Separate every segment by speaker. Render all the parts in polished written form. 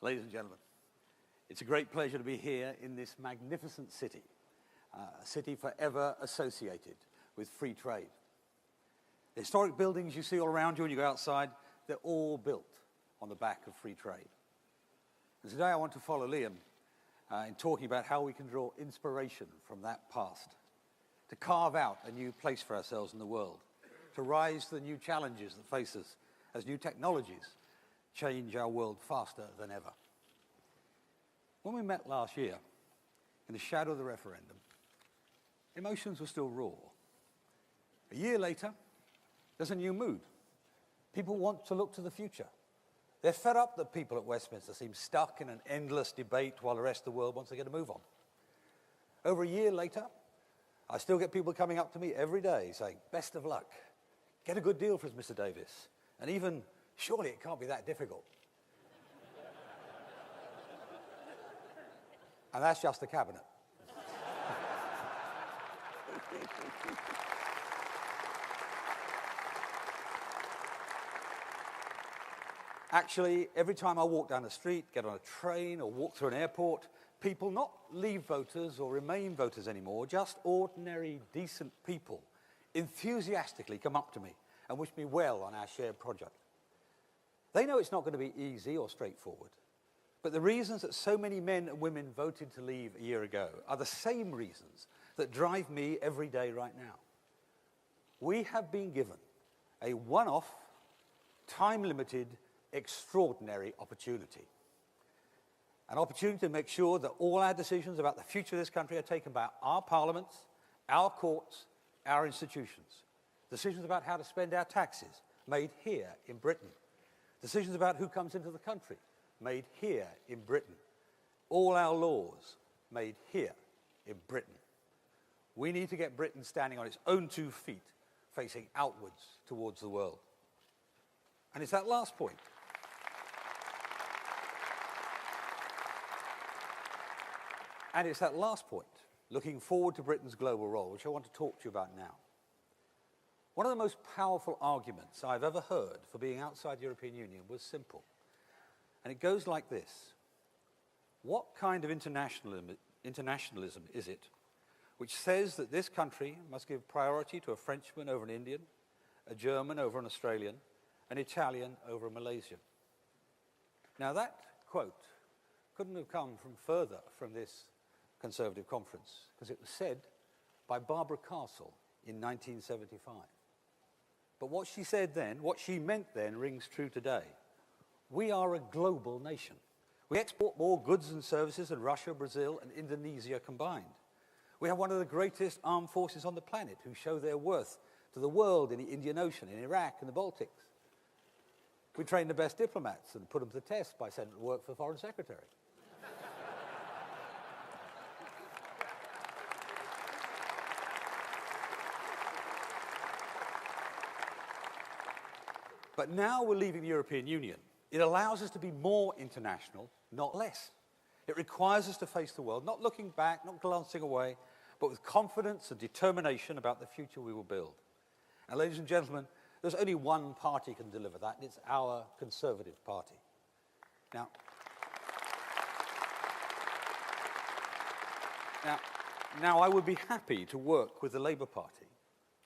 Speaker 1: Ladies and gentlemen, it's a great pleasure to be here in this magnificent city, a city forever associated with free trade. The historic buildings you see all around you when you go outside, they're all built on the back of free trade. And today I want to follow Liam in talking about how we can draw inspiration from that past, to carve out a new place for ourselves in the world, to rise to the new challenges that face us as new technologies change our world faster than ever. When we met last year, in the shadow of the referendum, emotions were still raw. A year later, there's a new mood. People want to look to the future. They're fed up that people at Westminster seem stuck in an endless debate while the rest of the world wants to get a move on. Over a year later, I still get people coming up to me every day saying, "Best of luck. Get a good deal for us, Mr. Davis." And even, "Surely it can't be that difficult." And that's just the cabinet. Actually, every time I walk down the street, get on a train, or walk through an airport, people, not Leave voters or Remain voters anymore, just ordinary, decent people, enthusiastically come up to me and wish me well on our shared project. They know it's not going to be easy or straightforward, but the reasons that so many men and women voted to leave a year ago are the same reasons that drive me every day right now. We have been given a one-off, time-limited, extraordinary opportunity. An opportunity to make sure that all our decisions about the future of this country are taken by our parliaments, our courts, our institutions. Decisions about how to spend our taxes, made here in Britain. Decisions about who comes into the country, made here in Britain. All our laws, made here in Britain. We need to get Britain standing on its own 2 feet, facing outwards towards the world. And it's that last point. And it's that last point, looking forward to Britain's global role, which I want to talk to you about now. One of the most powerful arguments I've ever heard for being outside the European Union was simple. And it goes like this. What kind of internationalism is it which says that this country must give priority to a Frenchman over an Indian, a German over an Australian, an Italian over a Malaysian? Now that quote couldn't have come from further from this Conservative conference, because it was said by Barbara Castle in 1975. But what she said then, what she meant then, rings true today. We are a global nation. We export more goods and services than Russia, Brazil, and Indonesia combined. We have one of the greatest armed forces on the planet who show their worth to the world in the Indian Ocean, in Iraq, and the Baltics. We train the best diplomats and put them to the test by sending them to work for the Foreign Secretary. But now we're leaving the European Union. It allows us to be more international, not less. It requires us to face the world, not looking back, not glancing away, but with confidence and determination about the future we will build. And ladies and gentlemen, there's only one party can deliver that, and it's our Conservative Party. Now, I would be happy to work with the Labour Party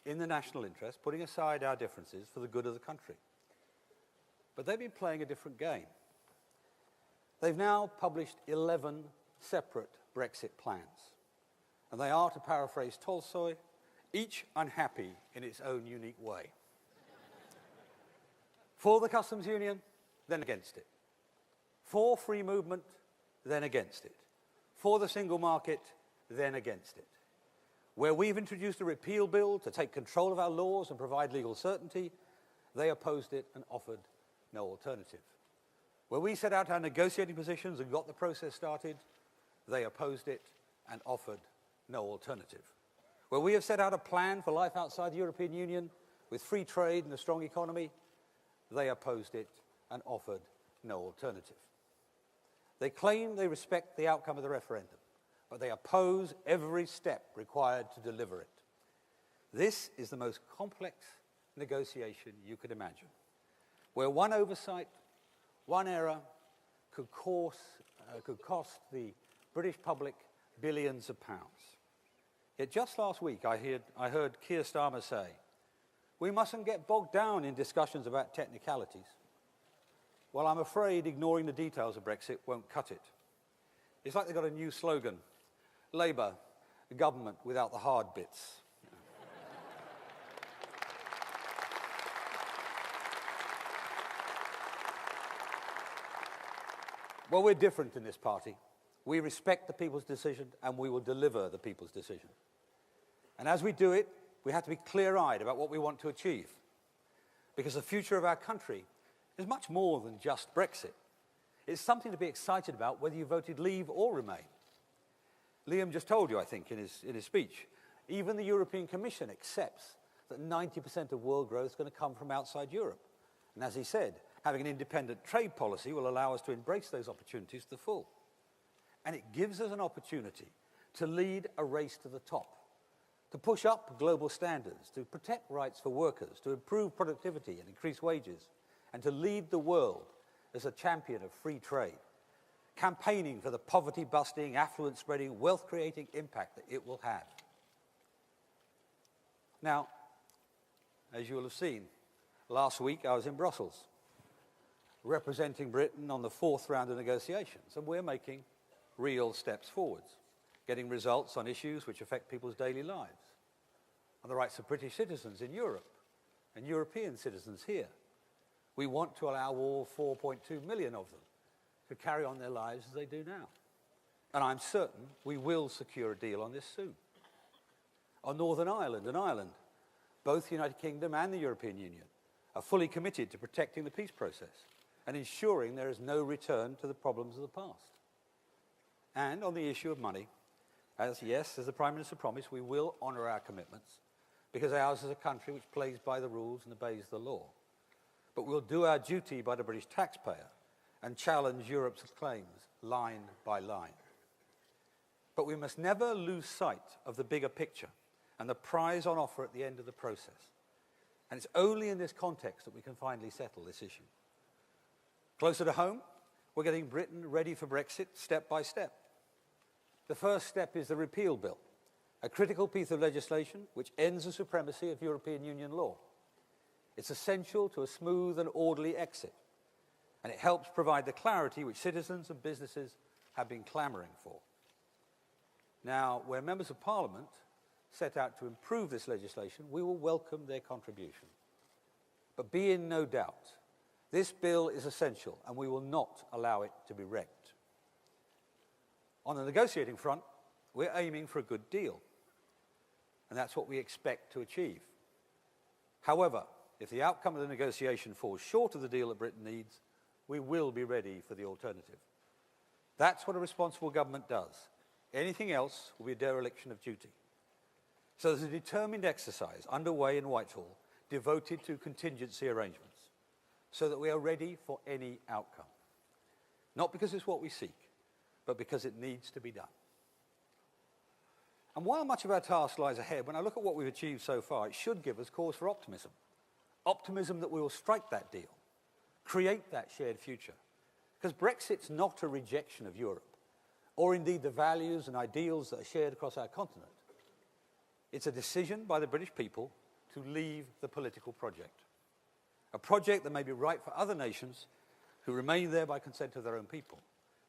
Speaker 1: in the national interest, putting aside our differences for the good of the country. But they've been playing a different game. They've now published 11 separate Brexit plans. And they are, to paraphrase Tolstoy, each unhappy in its own unique way. For the customs union, then against it. For free movement, then against it. For the single market, then against it. Where we've introduced a repeal bill to take control of our laws and provide legal certainty, they opposed it and offered no alternative. Where we set out our negotiating positions and got the process started, they opposed it and offered no alternative. Where we have set out a plan for life outside the European Union with free trade and a strong economy, they opposed it and offered no alternative. They claim they respect the outcome of the referendum, but they oppose every step required to deliver it. This is the most complex negotiation you could imagine, where one oversight, one error could cost the British public billions of pounds. Yet just last week I heard Keir Starmer say, we mustn't get bogged down in discussions about technicalities. Well, I'm afraid ignoring the details of Brexit won't cut it. It's like they've got a new slogan, Labour, government without the hard bits. Well, we're different in this party. We respect the people's decision and we will deliver the people's decision. And as we do it, we have to be clear-eyed about what we want to achieve. Because the future of our country is much more than just Brexit. It's something to be excited about whether you voted Leave or Remain. Liam just told you, I think, in his speech, even the European Commission accepts that 90% of world growth is going to come from outside Europe. And as he said, having an independent trade policy will allow us to embrace those opportunities to the full. And it gives us an opportunity to lead a race to the top, to push up global standards, to protect rights for workers, to improve productivity and increase wages, and to lead the world as a champion of free trade, campaigning for the poverty-busting, affluence-spreading, wealth-creating impact that it will have. Now, as you will have seen, last week I was in Brussels, representing Britain on the fourth round of negotiations, and we're making real steps forwards, getting results on issues which affect people's daily lives, on the rights of British citizens in Europe and European citizens here. We want to allow all 4.2 million of them to carry on their lives as they do now. And I'm certain we will secure a deal on this soon. On Northern Ireland and Ireland, both the United Kingdom and the European Union are fully committed to protecting the peace process and ensuring there is no return to the problems of the past. And on the issue of money, as the Prime Minister promised, we will honour our commitments because ours is a country which plays by the rules and obeys the law. But we'll do our duty by the British taxpayer and challenge Europe's claims line by line. But we must never lose sight of the bigger picture and the prize on offer at the end of the process. And it's only in this context that we can finally settle this issue. Closer to home, we're getting Britain ready for Brexit step by step. The first step is the repeal bill, a critical piece of legislation which ends the supremacy of European Union law. It's essential to a smooth and orderly exit, and it helps provide the clarity which citizens and businesses have been clamouring for. Now, where members of Parliament set out to improve this legislation, we will welcome their contribution. But be in no doubt, this bill is essential and we will not allow it to be wrecked. On the negotiating front, we're aiming for a good deal, and that's what we expect to achieve. However, if the outcome of the negotiation falls short of the deal that Britain needs, we will be ready for the alternative. That's what a responsible government does. Anything else will be a dereliction of duty. So there's a determined exercise underway in Whitehall devoted to contingency arrangements so that we are ready for any outcome. Not because it's what we seek, but because it needs to be done. And while much of our task lies ahead, when I look at what we've achieved so far, it should give us cause for optimism. Optimism that we will strike that deal, create that shared future. Because Brexit's not a rejection of Europe, or indeed the values and ideals that are shared across our continent. It's a decision by the British people to leave the political project. A project that may be right for other nations who remain there by consent of their own people,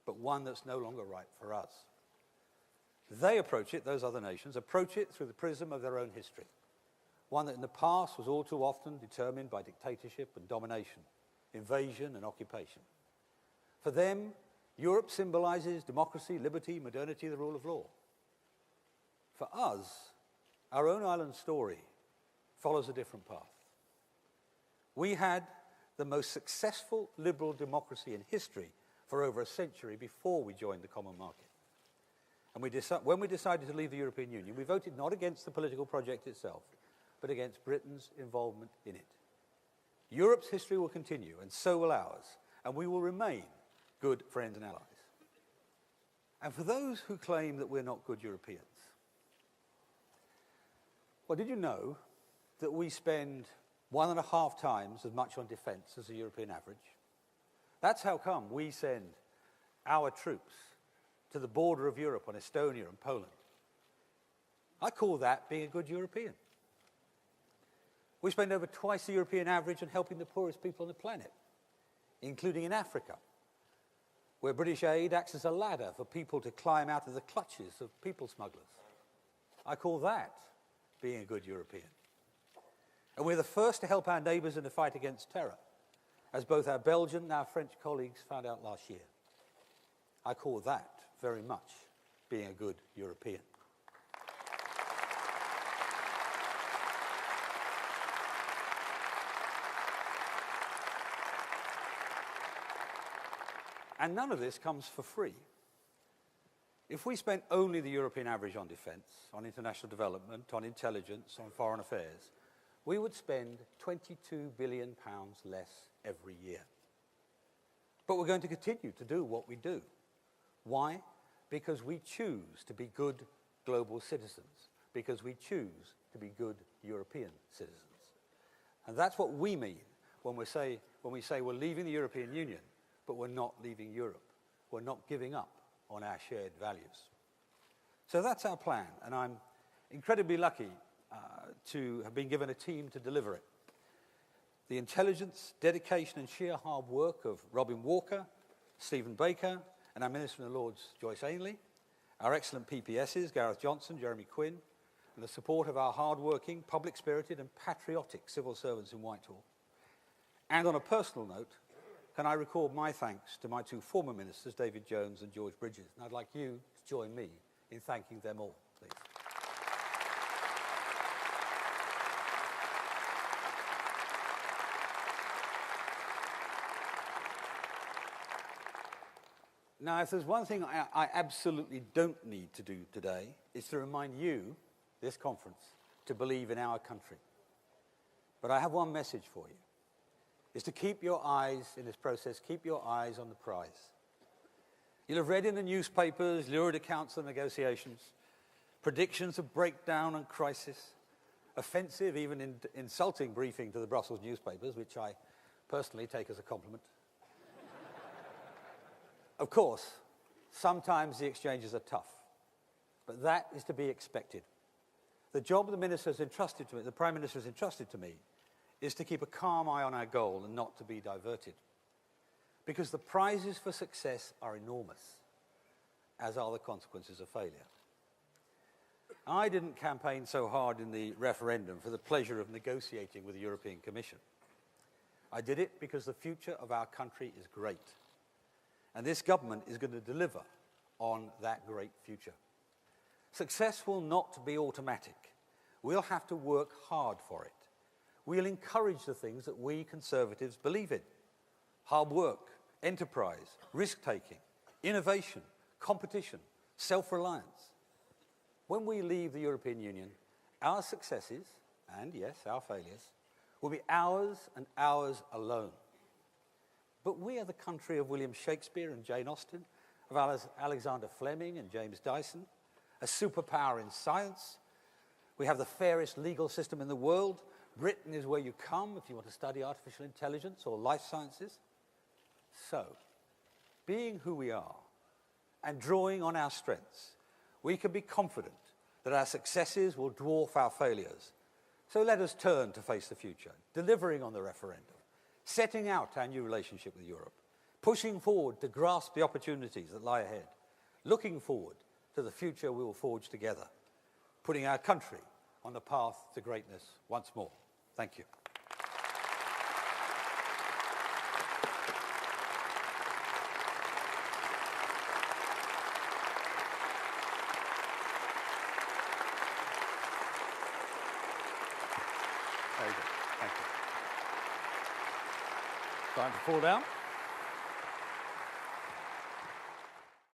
Speaker 1: but one that's no longer right for us. They approach it, those other nations, approach it through the prism of their own history. One that in the past was all too often determined by dictatorship and domination, invasion and occupation. For them, Europe symbolises democracy, liberty, modernity, the rule of law. For us, our own island story follows a different path. We had the most successful liberal democracy in history for over a century before we joined the common market. And when we decided to leave the European Union, we voted not against the political project itself, but against Britain's involvement in it. Europe's history will continue, and so will ours, and we will remain good friends and allies. And for those who claim that we're not good Europeans, well, did you know that we spend 1.5 times as much on defence as the European average? That's how come we send our troops to the border of Europe on Estonia and Poland. I call that being a good European. We spend over twice the European average on helping the poorest people on the planet, including in Africa, where British aid acts as a ladder for people to climb out of the clutches of people smugglers. I call that being a good European. And we're the first to help our neighbours in the fight against terror, as both our Belgian and our French colleagues found out last year. I call that very much being a good European. And none of this comes for free. If we spent only the European average on defence, on international development, on intelligence, on foreign affairs, we would spend £22 billion less every year. But we're going to continue to do what we do. Why? Because we choose to be good global citizens, because we choose to be good European citizens. And that's what we mean when we say we're leaving the European Union, but we're not leaving Europe. We're not giving up on our shared values. So that's our plan, and I'm incredibly lucky to have been given a team to deliver it. The intelligence, dedication, and sheer hard work of Robin Walker, Stephen Baker, and our Minister in the Lords, Joyce Ainley, our excellent PPSs, Gareth Johnson, Jeremy Quinn, and the support of our hard-working, public-spirited, and patriotic civil servants in Whitehall. And on a personal note, can I record my thanks to my two former ministers, David Jones and George Bridges. And I'd like you to join me in thanking them all, please. Now, if there's one thing I absolutely don't need to do today, it's to remind you, this conference, to believe in our country. But I have one message for you, is to keep your eyes, in this process, keep your eyes on the prize. You'll have read in the newspapers lurid accounts of negotiations, predictions of breakdown and crisis, offensive, even insulting briefing to the Brussels newspapers, which I personally take as a compliment. Of course, sometimes the exchanges are tough, but that is to be expected. The job the Minister has entrusted to me, the Prime Minister has entrusted to me, is to keep a calm eye on our goal and not to be diverted. Because the prizes for success are enormous, as are the consequences of failure. I didn't campaign so hard in the referendum for the pleasure of negotiating with the European Commission. I did it because the future of our country is great. And this government is going to deliver on that great future. Success will not be automatic. We'll have to work hard for it. We'll encourage the things that we Conservatives believe in. Hard work, enterprise, risk-taking, innovation, competition, self-reliance. When we leave the European Union, our successes, and yes, our failures, will be ours and ours alone. But we are the country of William Shakespeare and Jane Austen, of Alexander Fleming and James Dyson, a superpower in science. We have the fairest legal system in the world. Britain is where you come if you want to study artificial intelligence or life sciences. So, being who we are and drawing on our strengths, we can be confident that our successes will dwarf our failures. So let us turn to face the future, delivering on the referendum, setting out our new relationship with Europe, pushing forward to grasp the opportunities that lie ahead, looking forward to the future we will forge together, putting our country on the path to greatness once more. Thank you. Very good. Thank you. Time to fall down.